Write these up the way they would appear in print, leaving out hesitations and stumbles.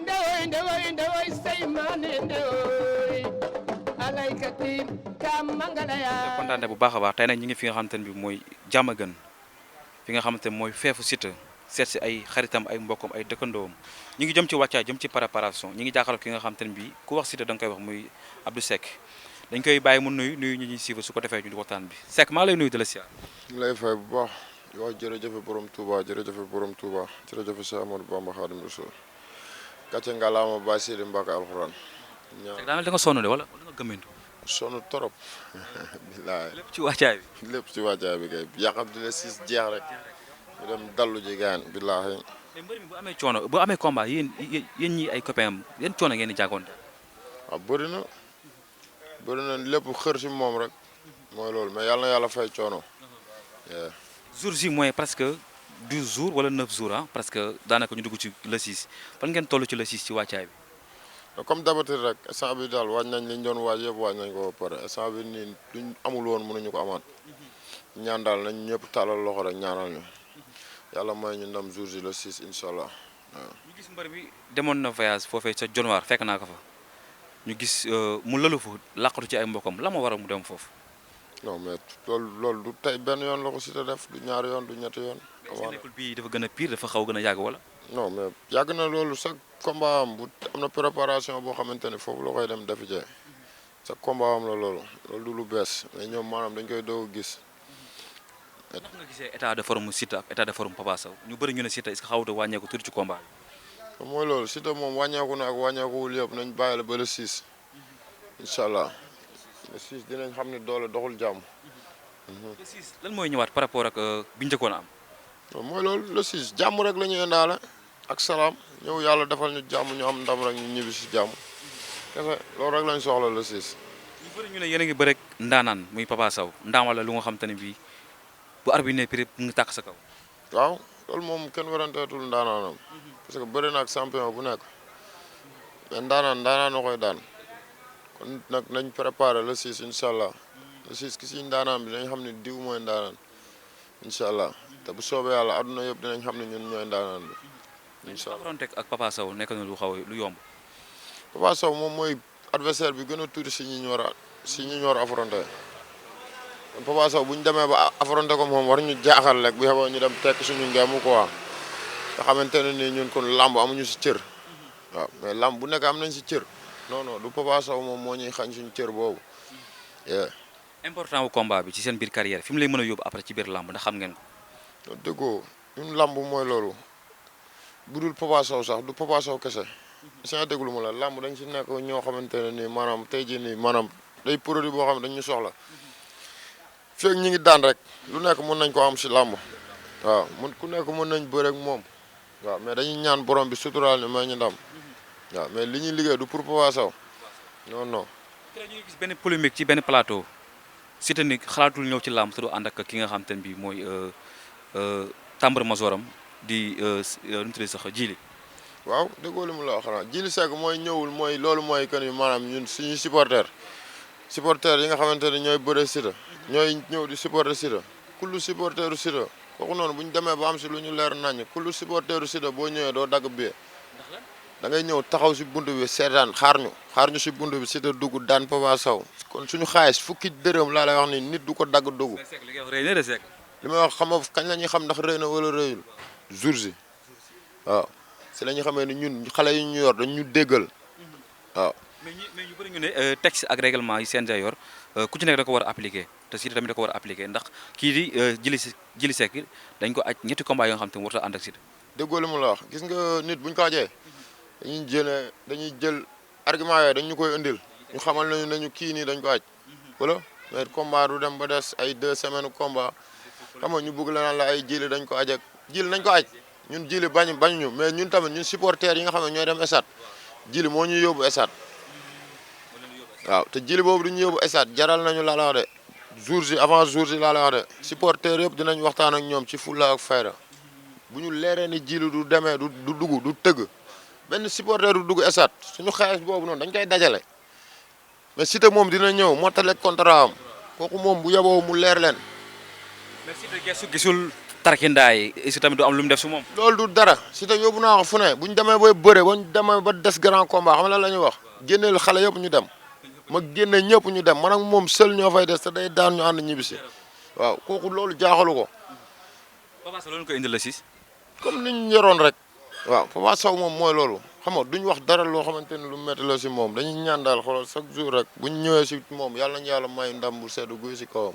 ndewoy seymane ndewoy alaykati kam mangala ya kontaan bu baax a baax tey nag ñi ngi fi nga xamante ne bi mooy Diamaguène fi nga xamante ne mooy feefu Siteu seet si ay xaritam ay mbokkam ay dëkkandoom ñi ngi jëm ci wàccaay jëm ci préparation ñi ngi jàkkaarloo ki nga xamante ne bi ku wax Siteu da nga koy wax muy Abdou Seck dañ koy bàyyi mu nuyu ñi ñuy suivre su ko defee ñu di waxtaan bi Seck maa lay nuyu de la siyaar. ñu lay fay bu baax di wax jërëjëf borom Touba jërëjëf borom Touba jërëjëf Cheikh Amadou Bamba Khadim Rasoul gàcce ngalaama Baye Sidi Mbacke alxuraan Seck daa mel da nga sonn de wala nga gëmmentu sonn torop bilaay lépp ci wàccaay bi. lépp ci wàccaay bi kay yàqam di la siis jeex rek ñu dem dallu ji gaan bilaay mais mbër mi bu amee coono bu amee combat yéen ñi ay copain am yéen coono ngeen di jànkoonte. waaw bëri na lépp xër si moom rek mooy loolu mais yàlla na yàlla fay coono. jour ji mooy presque 12 jours wala 9 jours ah parce que daanaka ñu dugg ci le 6 fan ngeen toll ci le 6 ci wàccaay bi. comme d'habitude rek instant bi daal waaj nañ li ñu doon waaj yëpp waaj nañ ko ba pare instant bi nii luñ amul woon mënuñu ko amaat ñaan daal nañ ñëpp tàllal loxo rek ñaanal ñu yàlla may ñu ndam jour ji le 6 incha allah waaw. ñu gis mbër bi demoon na voyage foofee ca Dionewar fekk naa ko fa ñu gis mu lalu fa làqatu ci ay mbokkam la ma waral mu dem foofu. non mais loolu du tey benn yoon la ko Siteu def du ñaari yoon du ñetti yoon. mais nekkul bii dafa gën a pire dafa xaw gën a yàgg wala. non mais yàgg na loolu sa combat am bu am na préparation boo xamante ne foofu la koy dem defi jee sa combat am la loolu du lu bees mais ñoom maanaam dañ koy doog a gis. ndax nga gisee état de forme Siteu ak état de forme Papa Sow ñu bëri ñu ne Siteu est-ce que xawut a wàññeeku tuuti ci combat bi. mooy loolu Siteu moom wàññeeku na ak wàññeekuwul yëpp nañ bàyyi la ba le 6 incha allah le 6 dinañ xam ne doole doxul jàmm. le 6 lan mooy ñëwaat par rapport ak bi njëkkoon a am. mooy loolu le 6 jàmm rek la ñuy indaale ak salaam ñëw yàlla defal ñu jàmm ñu am ndam rek ñu ñibbi si jàmm kese loolu rek lañ soxla le 6. ñu bëri ñu ne yéen a ngi bëre ak ndaanaan muy Papa Sow ndaama la lu nga xam te ne bii bu arbitre ne prix mu ngi tàkk sa kaw. waaw loolu moom kenn waranteetul ndaanaanam parce que bëri na ak champion bu nekk mais ndaanaan na koy daan kon nag nañ préparé le 6 incha allah le 6 ki si ndaanaan bi dañ xam ne diw mooy ndaanaan incha allah te bu soobee yàlla àdduna yëpp dinañ xam ne ñun ñooy ndaanaan bi incha allah. ak Papa Sow nekk na lu xaw lu yomb. Papa Sow moom mooy adversaire bi gën a tuuti si ñi ñu war a affronté kon Papa Sow bu ñu demee ba affronté ko moom war ñu jaaxal rek bu yeboo ñu dem tekk suñu ngemu quoi nga xamante ne nii ñun kon làmb amuñu si cër waaw mais làmb bu nekk am nañ si cër non non du Papa Sow moom moo ñuy xañ suñu cër boobu. important wu combat bi ci seen biir carrière fi mu lay mën a yóbbu après ci biir làmb ndax xam ngeen ko. dëggoo ñun làmb mooy loolu bu dul Papa Sow sax du Papa Sow kese si nga déglu ma la làmb dañ si nekk ñoo xamante ne nii maanaam tey jii nii maanaam day produit boo xam ne dañ ñu soxla fekk ñi ngi daan rek lu nekk mën nañ ko am si làmb waaw ku nekk mën nañ bëre ak moom waaw mais dañuy ñaan borom bi suturaal ñu may ñu ndam waaw mais li ñuy liggéey du pour Papa Sow non non. ñu ngi gis benn polémique ci benn plateau Siteu ni xalaatul ñëw ci làmb te du ànd ak ki nga xam te ne bii mooy tambour majoram di nu mu tuddee sax Djily. waaw déggoo li mu la wax xanaa Djily Seck mooy ñëwul mooy loolu mooy que ni maanaam ñun suñuy supporter yi nga xamante ne ñooy bëre Siteu ñooy ñëw di supporter Siteu kullu supporteru Siteu kooku noonu bu ñu demee ba am si lu ñu leer naññ kullu supporteru Siteu boo ñëwee doo dagg bee da ngay ñëw taxaw si buntu bi seetaan xaar ñu si buntu bi Siteu dugg daan Papa Sow kon suñu xaalis fukki dërëm laa lay wax ni nit du ko dagg dugg. li may wax xam nga kañ la ñuy xam ndax rëy na wala rëyul jour ji waaw si la ñuy xamee ni ñun xale yi ñu yor dañ ñu déggal waaw. mais ñu bëri ñu ne texte ak règlement yi CNG yor ku ci nekk da ko war a appliquer te Siteu tamit da ko war a appliquer ndax kii di Djily Seck dañ ko aj ñetti combat yoo nga xam te ne warut a ànd ak Siteu. déggoo li mu la wax gis nga nit buñ ko ajee dañuy jël argument yooyu dañ ñu koy indil ñu xamal nañu kii nii dañ ko aj wala mais combat du dem ba des ay 2 semaines combat xam nga ñu bëgg la naan la ay Djily dañ ko aj ak Djily nañ ko aj ñun Djily bañuñu mais ñun tamit ñun supporters yi nga xam ne ñooy dem stade Djily moo ñuy yóbbu stade waaw te Djily boobu du ñu yóbbu stade jaral nañu laa la wax de jour ji avant jour ji laa la wax de supporters yëpp dinañ waxtaan ak ñoom ci fulla ak fayda bu ñu leeree ni Djily du demee du dugg du tëgg benn supporter du dugg stade suñu xaalis boobu noonu dañ koy dajale mais Siteu moom dina ñëw mottale contrat am kooku moom bu yeboo mu leer leen. mais Siteu gestu gisul tarkindaay est-ce que tamit du am lu mu def si moom. loolu du dara Siteu yóbbu naa ko fu ne bu ñu demee ba bëre ba ñu demee ba des grand combat xam nga lan la ñuy wax génneel xale yëpp ñu dem ma génne ñëpp ñu dem man ak moom seul ñoo fay des te day daan ñu ànd ñibbisi waaw kooku loolu jaaxalu ko. Papa Sow loolu ko indil la siis. comme ni ñu yoroon rek. waaw Papa Sow moom mooy loolu xam nga duñ wax dara loo xamante ni lu métti la si moom dañuy ñaan daal xoolal chaque jour rek buñ ñëwee si moom yàlla nañu yàlla may ndam bu sedd guy si kawam.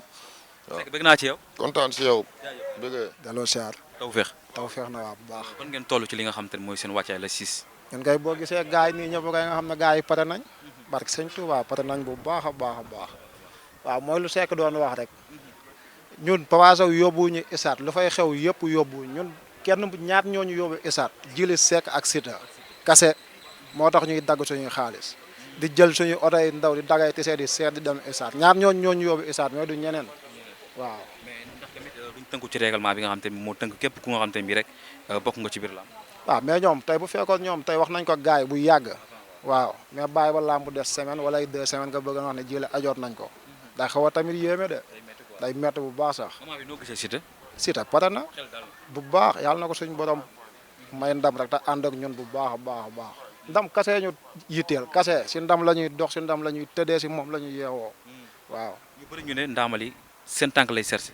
waaw bëgg naa ci yow. kontaan si yow. bëggee. daloo siyaar. tawfeex. tawfeex na waa bu baax. kon ngeen toll ci li nga xam te ne mooy seen wàccaay la 6. ñun kay boo gisee gars yi nii ñëpp kay nga xam ne gars yi pare nañ. barke sëñ Touba pare nañ bu baax a baax a baax. waaw mooy lu Seck doon wax rek. ñun Papa Sow yóbbuwuñu isaat lu fay xew yëpp yóbbu ñun kenn ñaat ñooñu yóbbu isaat Jili Seck ak Siteu kase moo tax ñuy dagg suñuy xaalis di jël suñu oto yi ndaw di dagay tisee di seet di dem isaat ñaar ñooñu yóbbu isaat mais du ñeneen waaw. mais ndax tamit duñ tënku ci règlement bi nga xam te ne moo tënk képp ku nga xam te ne bii rek bokk nga ci biir làmb. waaw mais ñoom tey bu fekkoon ñoom tey wax nañ ko gaay bu yàgg waaw mais bàyyi ba làmb des semaine wala ay 2 semaines nga bëgg a wax ne Jili ajoot nañ ko day xaw a tamit yéeme de day métti bu baax sax. moment bi noo gisee Siteu. Siteu pare na bu baax yàlla na ko suñu borom may ndam rek te ànd ak ñun bu baax a baax a baax ndam kase ñu yitteel kase si ndam la ñuy dox si ndam la ñuy tëddee si moom la ñuy yeewoo waaw. ñu bëri ñu ne ndaamali seen tànk lay sersi.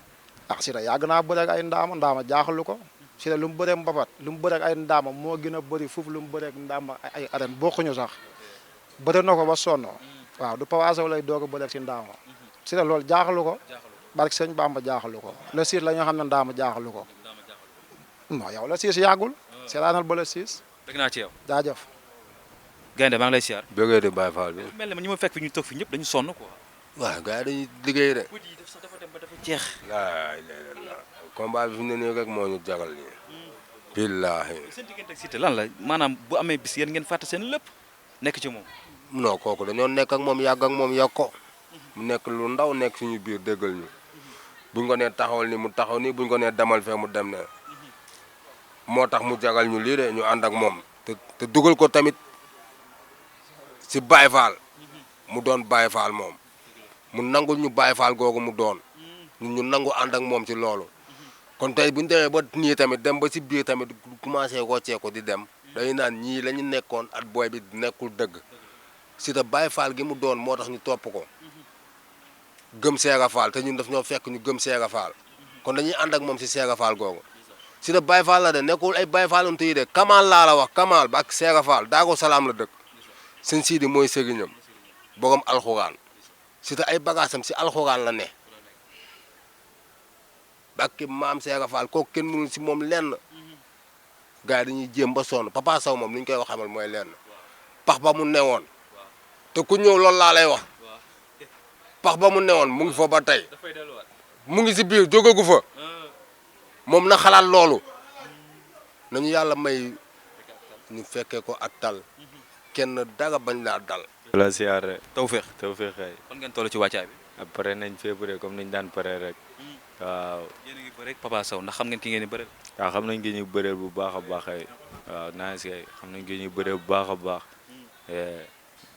ah Siteu yàgg naa bëre ak ay ndaama jaaxalu ko Siteu lu mu bëree mbapat lu mu bëree ak ay ndaama moo gën a bëri foofu lu mu bëree ak ndaama ay arène bokkuñu sax bëri na ko ba sonn waaw du Papa Sow lay doog a bëre si ndaama Siteu loolu jaaxalu ko. barke sëñ Bamba jaaxalu ko le 6 la ñoo xam ne ndaama jaaxalu ko non yow le 6 yàggul seetaanal ba le 6. bëgg naa ci yow. jaajëf. Gaynde maa ngi lay siyaar. bëggee di Baye Fall bi. mel na ma ñi ma fekk fi ñu toog fi ñëpp dañu sonn quoi. waaw gars yi dañuy liggéey de. guddi yi dafa dem ba dafa jeex. laay combat bi fi mu ne nii rek moo ñu jagal nii. billaahi. seen diggante ak Siteu lan la maanaam bu amee bis yéen ngeen fàtte seen lépp nekk ci moom. non kooku dañoo nekk ak moom yàgg ak moom yàgg ko. mu nekk lu ndaw nekk suñu biir déggal ñu. buñ ko nee taxawal ni mu taxaw nii buñ ko nee demal fee mu dem ne moo tax mu jagal ñu lii de ñu ànd ak moom te dugal ko tamit si Baye Fall mu doon Baye Fall moom mu nangul ñu Baye Fall googu mu doon ñu nangu ànd ak moom ci loolu kon tey buñu demee ba nii tamit dem ba si biir tamit commencé woccee ko di dem dañuy naan ñii la ñu nekkoon at booy bi nekkul dëgg si te Baye Fall gi mu doon moo tax ñu topp ko gëm Seera Fall te ñun daf ñoo fekk ñu gëm Seera Fall kon dañuy ànd ak moom si Seera Fall googu si da Baye Fall la de nekkul ay Baye Fall yi de Kamal laa la wax Kamal ba ak Seera Fall Daago Salaam la dëkk seen siidi mooy sëriñam borom alxuraan si te ay bagaasam si alxuraan la ne ba ak maam Seera Fall kooku kenn mënul si moom lenn gars yi dañuy jéem ba sonn Papa Sow moom li ñu koy wax xamal mooy lenn pax ba mu newoon te ku ñëw loolu laa lay wax. pax ba mu newoon mu ngi fa ba tey mu ngi si biir jógagu fa moom na xalaat loolu nañu yàlla may ñu fekkee ko ak tal kenn dara bañ laa dal. la siyaare tawfeex kay. kon ngeen toll ci wàccaay bi. après nañ février comme niñ daan pare rek. waaw. yéen a ngi bëre ak Papa Sow ndax xam ngeen ki ngeen di bëre. waaw xam nañ ki ñu bëreel bu baax a baax ay waaw naa si kay xam nañ ki ñu bëreel bu baax a baax.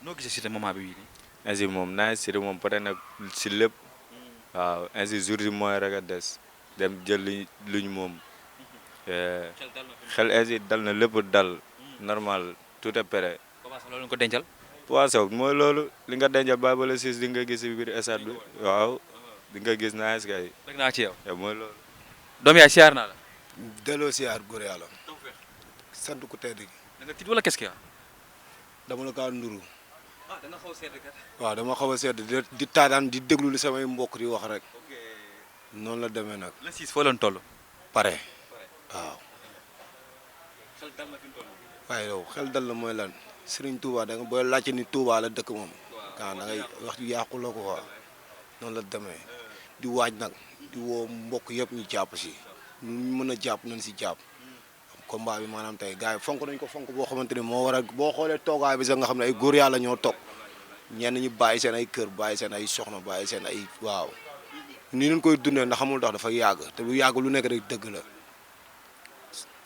noo gisee Siteu moment bi nii. ainsi moom naa si moom pare na si lépp waaw ainsi jour yi mooy rek a des dem jël luñ moom xel ainsi dal na lépp dal normal tout est prêt. Papa Sow loolu lañ ko dencal. Papa Sow mooy loolu li nga dencal ba le 6 di nga gis si biir stade bi waaw di nga gis naa si kay. dégg naa ci yow. mooy loolu. doom yaay siyaar naa la. delloo siyaar góor yàlla. sant ku tedd gi. da nga tiit wala qu'est-ce qu'il y a. dama la kaa nduru. ah da nga xaw a sedd kat. waaw dama xaw a sedd di taadaan di déglu li samay mbokk di wax rek. noonu la demee nag. le 6 foo leen toll. pare waaw. xel dal na fi mu toll. waaye yow xel dal na mooy lan Serigne Touba da nga booy laajte ni Touba la dëkk moom. waaw da ngay wax ju yàqu la ko quoi noonu la demee di waaj nag di woo mbokk yëpp ñu jàpp si ñu mën a jàpp nañ si jàpp. combat bi maanaam tey gars yi fonk nañ ko fonk boo xamante ni moo war a boo xoolee toogaay bi sax nga xam ne ay góor yàlla ñoo toog ñenn ñi bàyyi seen ay kër bàyyi seen ay soxna bàyyi seen ay waaw ni ñu koy dundee ndax xamul tax dafa yàgg te lu yàgg lu nekk rek dëgg la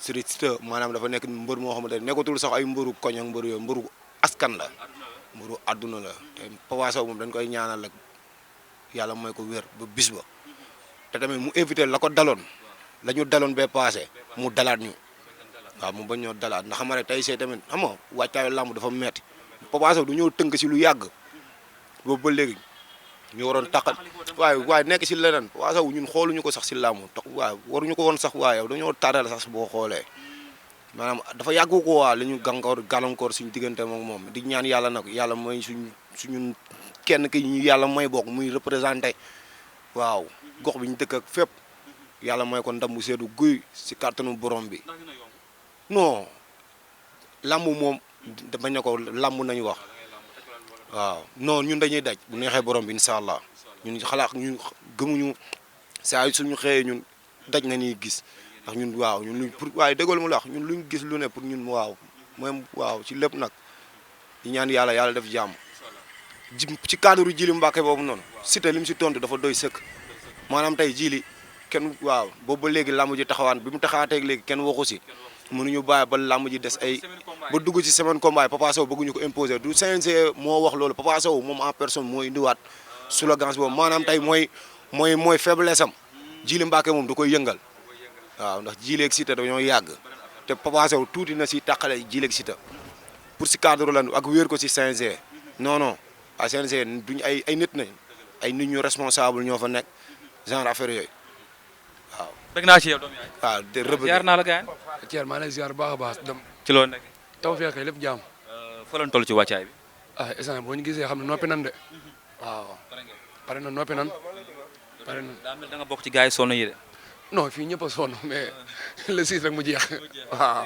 Siteu maanaam dafa nekk mbër moo xamante ne nekkatul sax ay mbëru koñ ak mbëru yooyu mbëru askan la mbëru àdduna la te Papa Sow moom dañ koy ñaanal rek yàlla mooy ko wér ba bis ba te tamit mu éviter la ko daloon la ñu daloon bee passé mu dalaat ñu waaw mu bañ ñoo dalaat ndax xam nga tey see tamit xam nga wàccaayu làmb dafa metti Papa Sow du ñëw tënk si lu yàgg boobu ba léegi ñu waroon taqal waaye nekk si leneen Papa Sow ñun xooluñu ko sax si làmb tax waaye waruñu ko woon sax waaye dañoo tardal sax boo xoolee maanaam dafa yàggu ko waa li ñu gàllankoor suñu diggante moom moom di ñaan yàlla nag yàlla mooy suñu kenn ki ñu yàlla may bokk muy représenté waaw gox bi ñu dëkk ak fépp yàlla mooy ko ndam bu seddu guy si kàttanu borom bi non làmb moom bañ na ko làmb nañu wax waaw non ñun dañuy daj bu neexee borom bi incha allah ñun xalaat ñun gëmuñu saa yu suñu xëyee ñun daj na ñuy gis ndax ñun waaw ñun luñ pour waaye déggool mu la wax ñun luñ gis lu ne pour ñun waaw même waaw ci lépp nag di ñaan yàlla def jàmm ci cadre Djily Mbacké boobu noonu Siteu li mu si tontu dafa doy sëkk maanaam tey Djily kenn waaw boobu ba léegi làmb ji taxawaan bi mu taxawaateeg léegi kenn waxu si mënuñu bàyyi ba làmb ji des ay ba dugg ci semaine combat yi Papa Sow bëgguñu ko imposer du CNG moo wax loolu Papa Sow moom en personne moo indiwaat slogan boobu maanaam tey mooy faiblesse am Djily Mbacké moom da koy yëngal waaw ndax Djily ak Siteu dañoo yàgg te Papa Sow tuuti na si tàqale Djily ak Siteu pour si cadre lan ak wéer ko si CNG non à CNG duñ ay nit nañ ay nit ñu responsable ñoo fa nekk genre affaire yooyu waaw. dégg naa ci yow doom yaay. waaw de rëbb ziar naa la gaañ. Thierno maa ngi lay ziar baax a baax dem. ci loolu nekk. taw feex lépp jaam. fa lañ toll ci wàccaay bi. instant boo ñu gisee xam ne noppi nan de waaw pare na noppi nan pare na. daa mel da nga bokk ci gars yi sonn yi de. non fii ñëpp a sonn mais le 6 rek mu jeex waaw.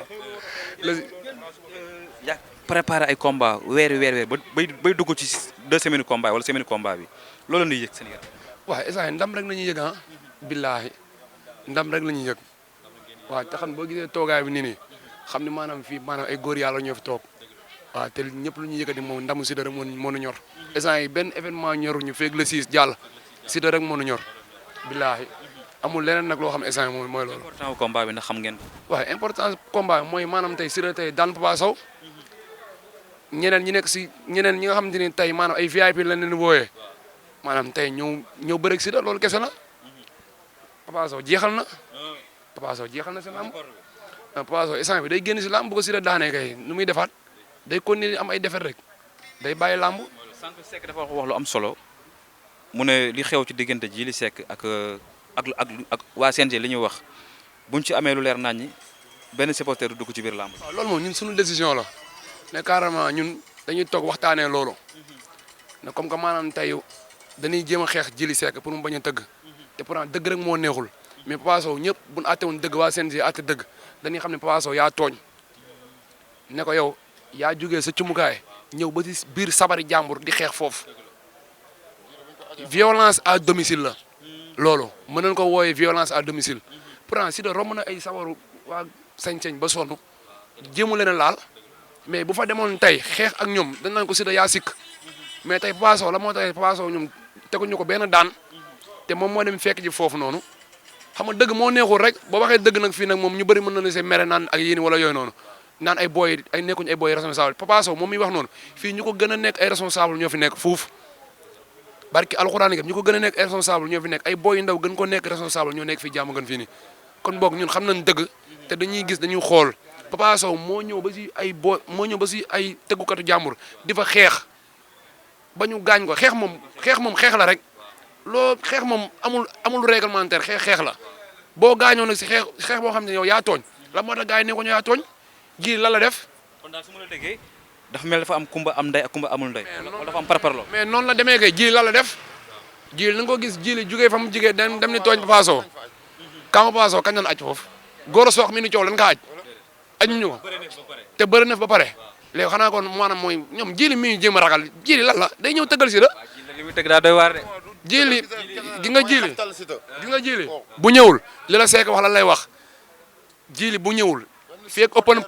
yaa préparé ay combat weer bay dugg ci 2 semaines combat wala semaine combat bi loolu la ñuy yëg Sénégal. waaw instant ndam rek la ñuy yëg billaahi ndam rek la ñuy yëg waaw te xam boo gisee toogaay bi nii nii xam ne maanaam fii maanaam ay góor yàlla ñoo fi toog waaw te ñëpp lu ñuy yëkkati moom ndamu Siteu rek moo nu ñor instant yi benn événement ñoruñu feeg le 6 jàll Siteu rek moo nu ñor billaahi amul leneen nag loo xam instant yi mooy loolu. important combat bi ndax xam ngeen ko. waaw importance combat bi mooy maanaam tey Siteu tey daan Papa Sow ñeneen ñi nekk si ñeneen ñi nga xamante ni tey maanaam ay VIP lañ leen wooyee maanaam tey ñëw bëreeg Siteu loolu kese la Papa Sow jeexal na si lamb Papa Sow instant bi day génn si lamb bu ko Siteu daanee kay nu muy defaat day continuer am ay defet rek day bàyyi lamb. sànq Seck dafa wax lu am solo mu ne li xew ci diggante Djily Seck ak waa CNG li ñuy wax buñ ci amee lu leer nañ ñi benn supporter du dugg ci biir lamb. waaw loolu moom ñun suñu décision la ne carrément ñun dañuy toog waxtaanee loolu ne comme que maanaam tey dañuy jéem a xeex Djily Seck pour mu bañ a tëgg te pourtant dëgg rek moo neexul mais Papa Sow ñëpp bu ñu àtte woon dëgg waa CNG àtte dëgg dañuy xam ne Papa Sow yaa tooñ ne ko yow yaa jugee sa cumukaay ñëw ba ci biir sabari jàmbur di xeex foofu violence à domicile la loolu mën nañ ko wooyee violence à domicile pourtant Siteu romb na ay sabaru waa sañ-sañ ba sonn jéemu leen a laal mais bu fa demoon tey xeex ak ñoom dañ naan ko Siteu yaa sikk mais tey Papa Sow la moo tax Papa Sow ñoom teguñu ko benn daan te moom moo dem fekk ji foofu noonu xam nga dëgg moo neexul rek boo waxee dëgg nag fii nag moom ñu bëri mën na la see mere naan ak yéen wala yooyu noonu naan ay booy ay nekkuñu ay booy responsable Papa Sow moom miy wax noonu fii ñu ko gën a nekk ay responsable ñoo fi nekk fuuf barki alxuraan ñu ko gën a nekk ay responsable ñoo fi nekk ay booy yu ndaw gën ko nekk responsable ñoo nekk fii jàmm gën fii nii kon boog ñun xam nañ dëgg te dañuy gis dañuy xool Papa Sow moo ñëw ba si ay boo moo ñëw ba si ay tëggukatu jàmbur di fa xeex ba ñu gaañ ko xeex moom xeex la rek loo xeex moom amul réglementaire xeex la boo gaañoo nag si xeex boo xam ne yow yaa tooñ la moo tax gars yi ne ko ñu yaa tooñ Djily lan la def. kon daal su ma la déggee dafa mel dafa am kumba am ndey ak kumba amul ndey. wala dafa am parparloo. mais noonu la demee kay Djily lan la def Djily na nga ko gis Djily jugee fa mu jugee dem ni tooñ Papa Sow kama Papa Sow kañ lañ aj foofu góor a soox mi ni coow lan ka aj ajuñu ko te bëri na fa ba pare léegi xanaa kon maanaam mooy ñoom Djily mi ñu jéem a ragal Djily lan la day ñëw tëggal si la. li muy tëgg daa doy waar de. Djily gi nga Djily bu ñëwul li la Seck wax lan lay wax Djily bu ñëwul fii ak open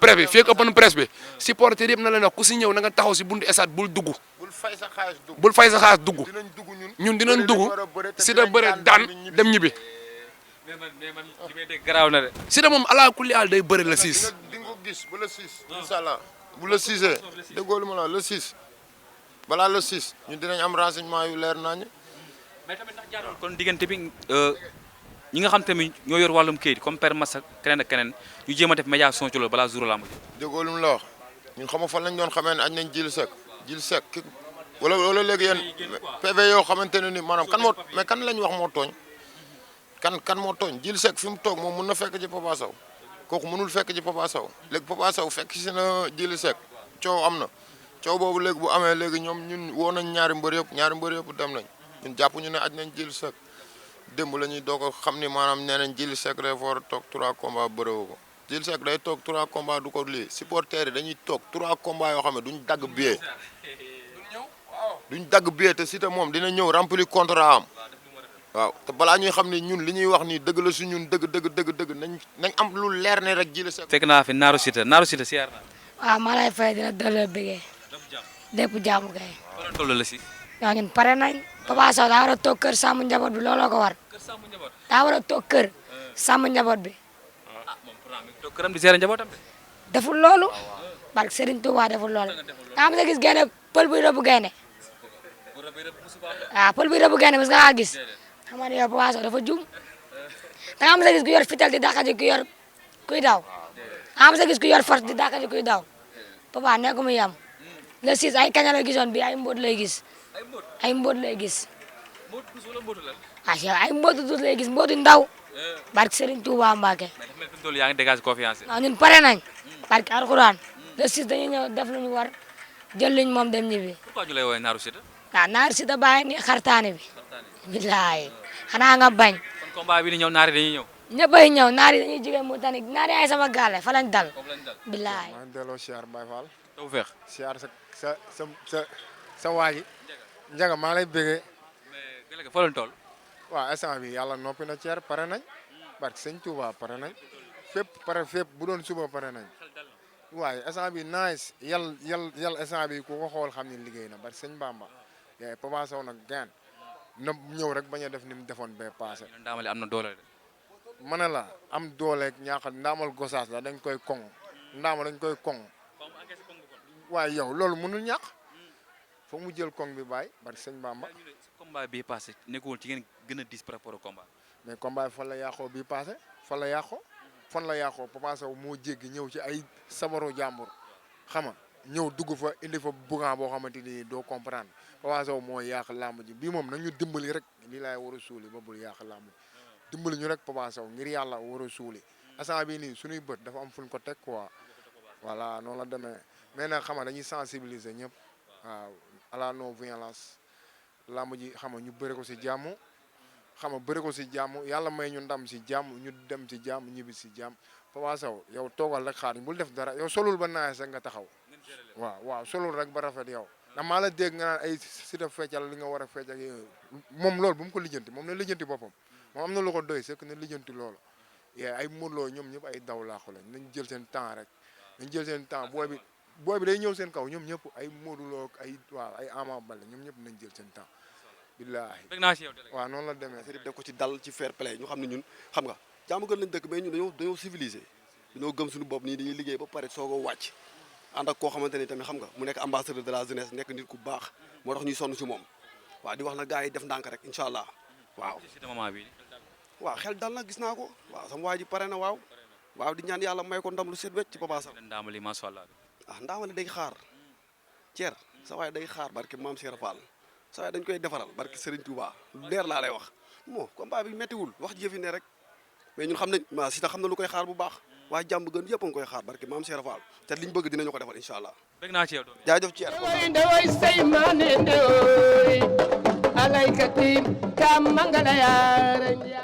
presse bi supporter yëpp na leen wax ku si ñëw na nga taxaw si buntu stade bul dugg bul fay sa xaalis dugg ñun dinañ dugg Siteu bëre daan dem ñibbi. mais man li may dégg garaaw na de. Siteu moom ala kulli aal day bëre le 6. di nga ko gis ba le 6 inshallah bu le 6 déggoo lu ma la le 6 balaa le 6 ñun dinañ am renseignement yu leer nañu. mais tamit ndax jaarul kon diggante bi ñi nga xam tamit ñoo yor wàllum kayit comme père Massa keneen ak keneen ñu jéem a def médiation ci loolu balaa jour lamb ji. déggoo lu mu la wax ñun xam nga fan lañ doon xamee ne añ nañ Jili Seck wala léegi yéen PV yoo xamante ne ni maanaam kan lañ wax moo tooñ kan moo tooñ Jili Seck fi mu toog moom mun na fekk ci Papa Sow kooku mënul fekk ci Papa Sow léegi Papa Sow fekk si na Jili Seck coow am na coow boobu léegi bu amee léegi ñoom ñun woo nañ ñaari mbër yëpp dem nañ ñun jàpp ñu ne aj nañ Jili Seck démb la ñuy doog a xam ni maanaam nee nañ Jili Seck dafa war a toog 3 combats bëréwo ko Jili Seck day toog 3 combats du ko lii supporters yi dañuy toog 3 combats yoo xam ne duñ dagg billet te Siteu moom dina ñëw remplir contrat am waaw te balaa ñuy xam ne ñun li ñuy wax nii dëgg la su ñun dëgg nañ am lu leer ne rek Jili Seck. fekk naa fi naaru Siteu siyaar naa. waaw maa lay fay dina delloo bëggee lépp jàmm kay. wala toll la si. waaw ñun pare nañ Papa Sow daa war a toog kër sàmm njaboot bi looloo ko war daa war a toog kër sàmm njaboot bi. toog këram di seere njabootam de. deful loolu barke Serigne Touba deful loolu nga xam ne gis gaynde pël buy rëbb gaynde waaw pël buy rëbb gaynde parce que nga gis xam nga ne yow Papa Sow dafa juum da nga xam ne gis ku yor fital di dàqa ji kuy daw nga xam ne gis ku yor force di dàqa ji kuy daw Papa nekk mu yam le 6 ay kaña la gisoon bi ay mbóot lay gis ay mbóot lay gis ay mbóotu dus lay gis mbóotu ndaw barke Serigne Touba Mbacke yaa ngi dégage confiance. waaw ñun pare nañ barke Alxuraan le 6 dañuy ñëw def lu ñu war jël liñ moom dem ñibbi. pourquoi ñu lay woowee naaru Siteu. waaw naaru Siteu bàyyi ni xartaane bi. bilaay xanaa nga bañ. kon combat bi ni ñëw naari dañuy ñëw. ñëppay ñëw naari dañuy jógee mu tani naari ay sama gaale fa lañ dal. bilaay. maa ngi delloo siyaar Baye Fall. taw feex. siyaar sa waa ji. Njaga maa lay bëggee. mais gëlëg fa lañ toll. waaw instant bi yàlla noppi na ceer pare nañ. barke Sëñ Touba pare nañ. fépp bu doon suba pare nañ. waaye instant bi nice yal instant bi ku ko xool xam ne liggéey na barke Sëñ Bamba. yaay Papa Sow nag gaan na ñëw rek bañ a def ni mu defoon bee passé. ndaamale am na doole de. ma ne la am dooleeg ñaaxal ndaamal gosaas la dañ koy koŋ ndaama dañ koy koŋ waaye yow loolu mënul ñàkk foog mu jël koŋ bi bàyyi barke Sëñ Bamba. combat bii passé nekkul ci ngeen gën a dis par rapport au combat. mais combat bi fan la yàqoo bii passé fan la yàqoo Papa Sow moo jéggi ñëw ci ay sabaru jàmbur xam nga ñëw dugg fa indi fa bugan boo xamante ni doo comprendre Papa Sow moo yàq làmb ji bii moom nañu dimbali rek lii laay war a suuli ba bul yàq làmb ji dimbali ñu rek Papa Sow ngir yàlla war a suuli instant bii nii suñuy bët dafa am fuñ ko teg quoi voilà noonu la demee mais nag xam nga dañuy sensibiliser ñëpp waaw à la non violence làmb ji xam nga ñu bëri ko si jàmm xam nga bëri ko si jàmm yàlla may ñu ndam si jàmm ñu dem si jàmm ñibbi si jàmm Papa Sow yow toogal rek xaar bul def dara yow solul ba naaj rek nga taxaw waaw solul rek ba rafet yow ndax maa la dégg nga naan ay Siteu feccal li nga war a fecc ak yooyu moom loolu bu mu ko lijjanti moom na lijjanti boppam moom am na lu ko doy c'est que na lijjanti loolu ay Modou Lo ñoom ñëpp ay daw laaxu lañ nañ jël seen temps rek nañ jël seen temps booy bi day ñëw seen kaw ñoom ñëpp ay Modou Lo ay Ama Baldé ñoom ñëpp nañ jël seen temps billaahi waaw noonu la demee Serigne def ko ci dal ci fair play ñu xam ne ñun xam nga jaamu gën lañ dëkk mais ñun dañoo civilisé dañoo gëm suñu bopp nii dañuy liggéey ba pare soog a wàcc ànd ak koo xamante ni tamit xam nga mu nekk ambassadeur de la jeunesse nekk nit ku baax moo tax ñuy sonn si moom waaw di wax na gars yi def ndànk rek incha allah waaw xel dal na gis naa ko waaw sama waa ji pare na waaw di ñaan yàlla may ko ndam lu set wecc ci Papa Sow ndaamali macha allah. ndaamali day xaar Thier sa waay day xaar barke maam Cheikh Fall sa waay dañ koy defaral barke Serigne Touba lu leer laa lay wax moo combat bi méttiwul wax jëfi ne rek mais ñun xam nañ ma Siteu xam na lu koy xaar bu baax waa jàmm gën yëpp a ngi koy xaar barke maam Cheikh Fall te liñ bëgg dinañu ko defal incha allah. bëgg naa ci yow jaajëf Thier ndewoy say maane ndewoy alaykati kam mangala yaara